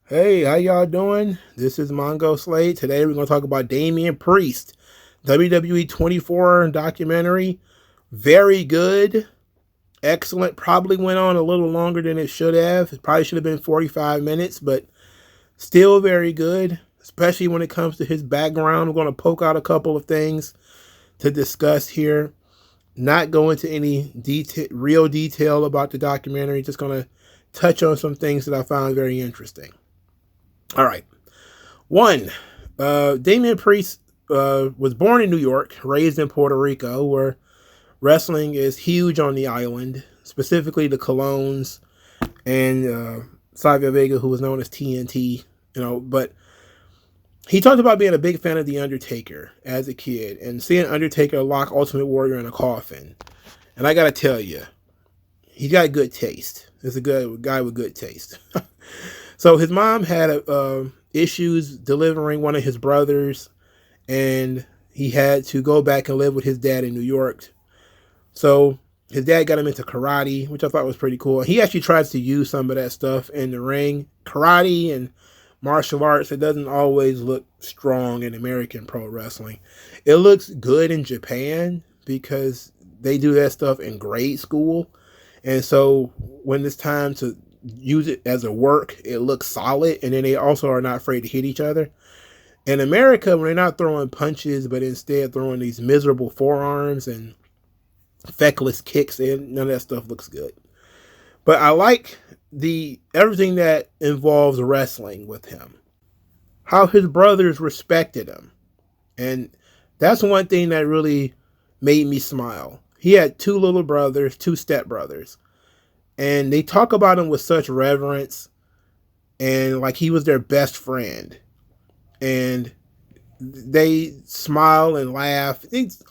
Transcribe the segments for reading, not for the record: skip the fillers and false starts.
Hey, how y'all doing? This is MongoSlade. Today we're going to talk about Damian Priest, WWE 24 documentary. Very good, excellent. Probably went on a little longer than it should have. It probably should have been 45 minutes, but still very good, especially when it comes to his background. We're going to poke out a couple of things to discuss here. Not go into any real detail about the documentary. Just going to touch on some things that I found very interesting. All right. One, Damian Priest was born in New York, raised in Puerto Rico, where wrestling is huge on the island, specifically the Colognes and Savio Vega, who was known as TNT. But he talked about being a big fan of The Undertaker as a kid and seeing Undertaker lock Ultimate Warrior in a coffin. And I got to tell you, he got good taste. He's a good guy with good taste. So his mom had issues delivering one of his brothers, and he had to go back and live with his dad in New York. So his dad got him into karate, which I thought was pretty cool. He actually tries to use some of that stuff in the ring. Karate and martial arts, it doesn't always look strong in American pro wrestling. It looks good in Japan because they do that stuff in grade school. And so when it's time to use it as a work, it looks solid, and then they also are not afraid to hit each other. In America, when they're not throwing punches, but instead throwing these miserable forearms and feckless kicks, and none of that stuff looks good. But I like everything that involves wrestling with him. How his brothers respected him. And that's one thing that really made me smile. He had two little brothers, two stepbrothers. And they talk about him with such reverence and like he was their best friend. And they smile and laugh.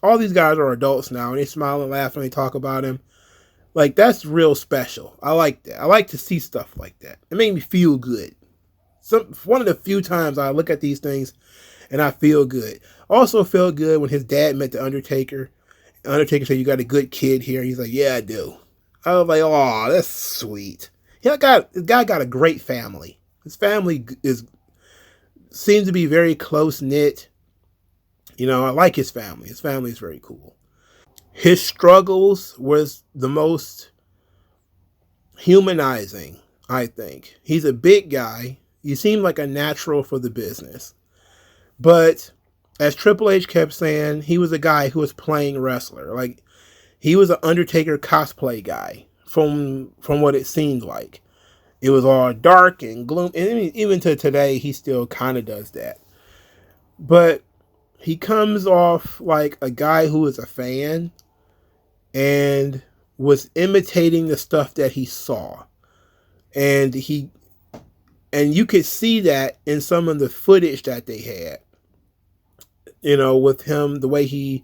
All these guys are adults now, and they smile and laugh when they talk about him. Like, that's real special. I like that. I like to see stuff like that. It made me feel good. One of the few times I look at these things and I feel good. Also felt good when his dad met the Undertaker. The Undertaker said, "You got a good kid here." He's like, "Yeah, I do." I was like, "Oh, that's sweet." This guy got a great family. His family seems to be very close knit. I like his family. His family is very cool. His struggles was the most humanizing, I think. He's a big guy. He seemed like a natural for the business. But as Triple H kept saying, he was a guy who was playing wrestler. Like, he was an Undertaker cosplay guy from what it seemed like. It was all dark and gloom. And even to today, he still kind of does that. But he comes off like a guy who is a fan and was imitating the stuff that he saw. And you could see that in some of the footage that they had. With him, the way he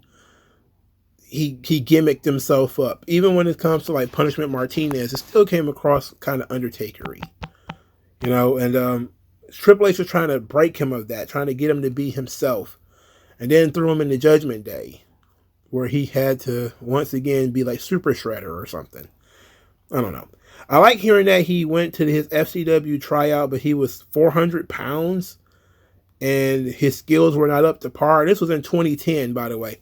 gimmicked himself up. Even when it comes to like Punishment Martinez, it still came across kind of Undertaker-y. And Triple H was trying to break him of that, trying to get him to be himself. And then threw him in the Judgment Day, where he had to once again be like Super Shredder or something. I don't know. I like hearing that he went to his FCW tryout, but he was 400 pounds and his skills were not up to par. This was in 2010, by the way.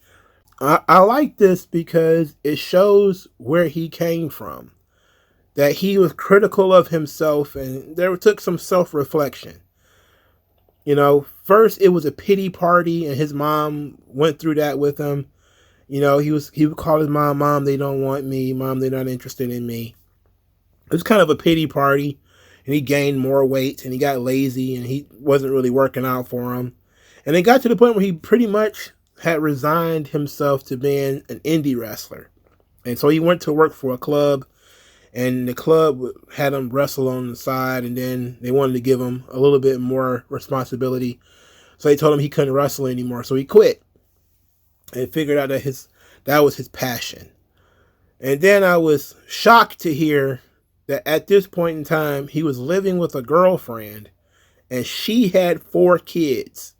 I like this because it shows where he came from. That he was critical of himself, and there took some self-reflection. First it was a pity party, and his mom went through that with him. He would call his mom, "Mom, they don't want me. Mom, they're not interested in me." It was kind of a pity party, and he gained more weight, and he got lazy, and he wasn't really working out for him. And it got to the point where he pretty much had resigned himself to being an indie wrestler. And so he went to work for a club, and the club had him wrestle on the side, and then they wanted to give him a little bit more responsibility. So they told him he couldn't wrestle anymore, so he quit and figured out that that was his passion. And then I was shocked to hear that at this point in time, he was living with a girlfriend, and she had 4 kids.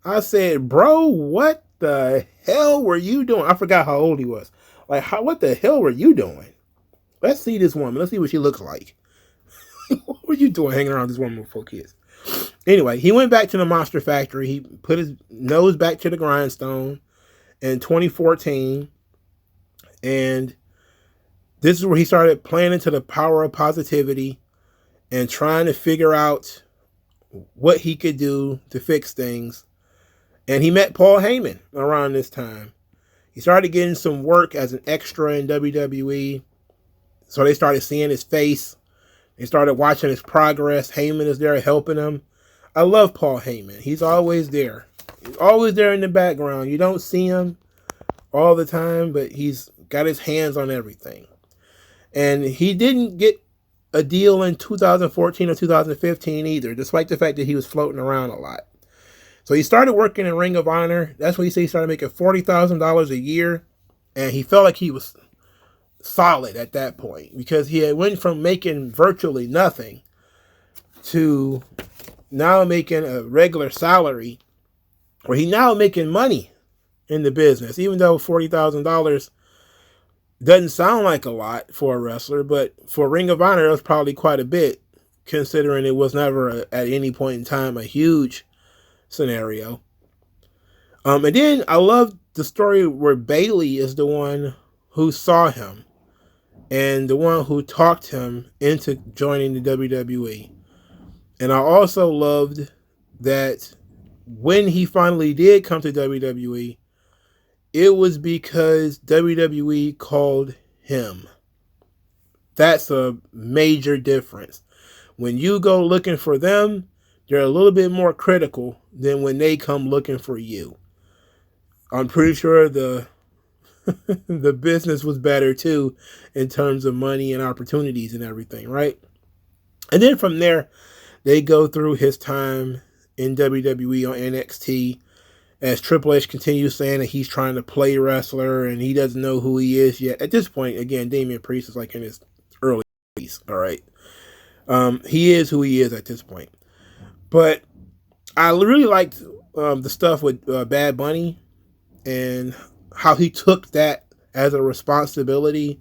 I said, "Bro, what the hell were you doing?" I forgot how old he was. Like, what the hell were you doing? Let's see this woman. Let's see what she looks like. What were you doing hanging around this woman with 4 kids? Anyway, he went back to the Monster Factory. He put his nose back to the grindstone in 2014. And this is where he started playing into the power of positivity and trying to figure out what he could do to fix things. And he met Paul Heyman around this time. He started getting some work as an extra in WWE. So they started seeing his face. They started watching his progress. Heyman is there helping him. I love Paul Heyman. He's always there. He's always there in the background. You don't see him all the time, but he's got his hands on everything. And he didn't get a deal in 2014 or 2015 either, despite the fact that he was floating around a lot. So he started working in Ring of Honor. That's when he said he started making $40,000 a year. And he felt like he was solid at that point because he had went from making virtually nothing to now making a regular salary, where he now making money in the business, even though $40,000 doesn't sound like a lot for a wrestler, but for Ring of Honor, it was probably quite a bit, considering it was never at any point in time a huge scenario. And then I love the story where Bayley is the one who saw him and the one who talked him into joining the WWE. And I also loved that when he finally did come to WWE, it was because WWE called him. That's a major difference. When you go looking for them, they're a little bit more critical than when they come looking for you. I'm pretty sure the business was better too in terms of money and opportunities and everything, right? And then from there, they go through his time in WWE on NXT as Triple H continues saying that he's trying to play wrestler and he doesn't know who he is yet. At this point, again, Damian Priest is like in his early 80s, all right? He is who he is at this point. But I really liked the stuff with Bad Bunny and how he took that as a responsibility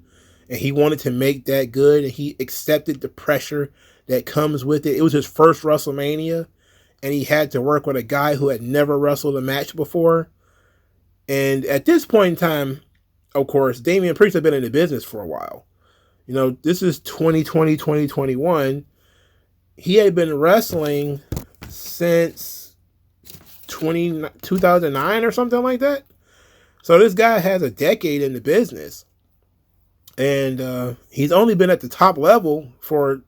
and he wanted to make that good and he accepted the pressure that comes with it. It was his first WrestleMania and he had to work with a guy who had never wrestled a match before. And at this point in time, of course, Damian Priest had been in the business for a while. You know, this is 2020, 2021. He had been wrestling since 2009 or something like that. So this guy has a decade in the business. And he's only been at the top level for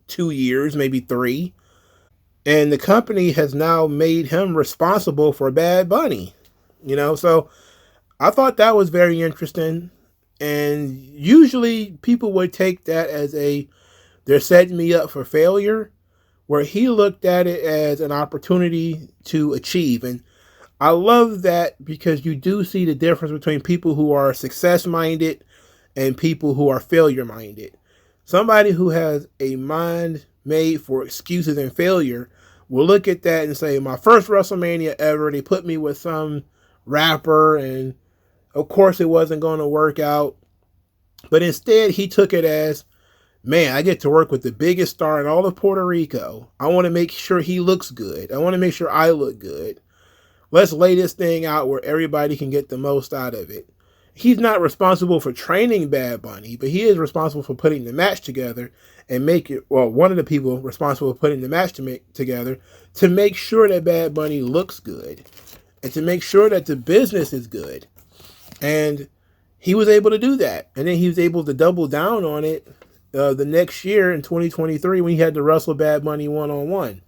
2 years, maybe 3. And the company has now made him responsible for Bad Bunny. You know, so I thought that was very interesting. And usually people would take that as they're setting me up for failure, where he looked at it as an opportunity to achieve. And I love that because you do see the difference between people who are success-minded and people who are failure-minded. Somebody who has a mind made for excuses and failure will look at that and say, my first WrestleMania ever, they put me with some rapper, and of course it wasn't going to work out. But instead, he took it as, man, I get to work with the biggest star in all of Puerto Rico. I want to make sure he looks good. I want to make sure I look good. Let's lay this thing out where everybody can get the most out of it. He's not responsible for training Bad Bunny, but he is responsible for putting the match together and make it, well, one of the people responsible for putting the match together to make sure that Bad Bunny looks good and to make sure that the business is good. And he was able to do that. And then he was able to double down on it the next year in 2023 when he had to wrestle Bad Bunny one-on-one.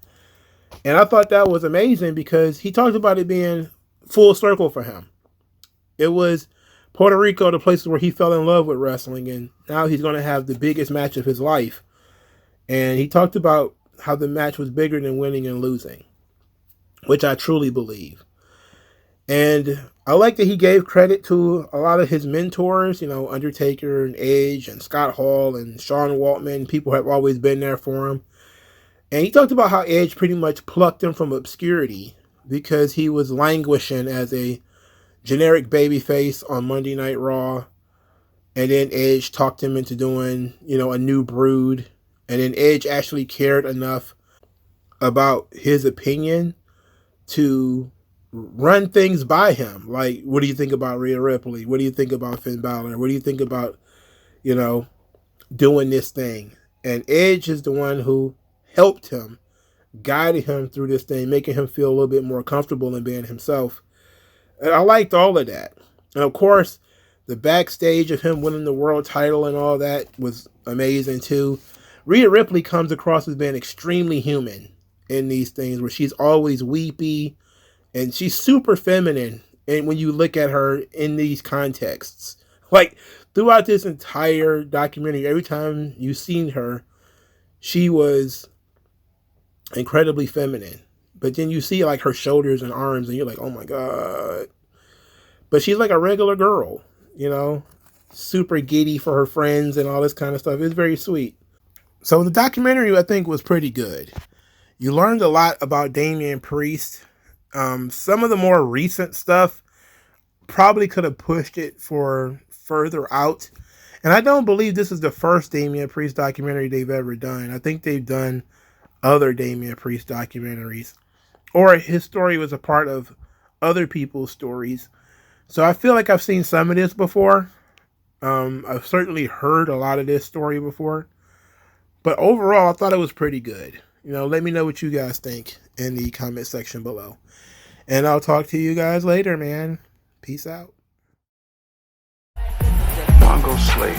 And I thought that was amazing because he talked about it being full circle for him. It was Puerto Rico, the places where he fell in love with wrestling, and now he's going to have the biggest match of his life. And he talked about how the match was bigger than winning and losing, which I truly believe. And I like that he gave credit to a lot of his mentors, you know, Undertaker and Edge and Scott Hall and Sean Waltman. People have always been there for him. And he talked about how Edge pretty much plucked him from obscurity because he was languishing as a generic babyface on Monday Night Raw. And then Edge talked him into doing, you know, a new brood And then Edge actually cared enough about his opinion to run things by him. Like, what do you think about Rhea Ripley? What do you think about Finn Balor? What do you think about, doing this thing? And Edge is the one who helped him, guided him through this thing, making him feel a little bit more comfortable in being himself. And I liked all of that. And of course, the backstage of him winning the world title and all that was amazing too. Rhea Ripley comes across as being extremely human in these things, where she's always weepy and she's super feminine. And when you look at her in these contexts, like throughout this entire documentary, every time you've seen her, she was incredibly feminine. But then you see like her shoulders and arms and you're like, oh my God. But she's like a regular girl, super giddy for her friends and all this kind of stuff. It's very sweet. So the documentary, I think, was pretty good. You learned a lot about Damian Priest. Some of the more recent stuff probably could have pushed it for further out. And I don't believe this is the first Damian Priest documentary they've ever done. I think they've done other Damian Priest documentaries, or his story was a part of other people's stories. So I feel like I've seen some of this before. I've certainly heard a lot of this story before. But overall, I thought it was pretty good. Let me know what you guys think in the comment section below. And I'll talk to you guys later, man. Peace out. MagMongoSlade.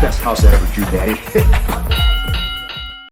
Best house I ever drew, Daddy.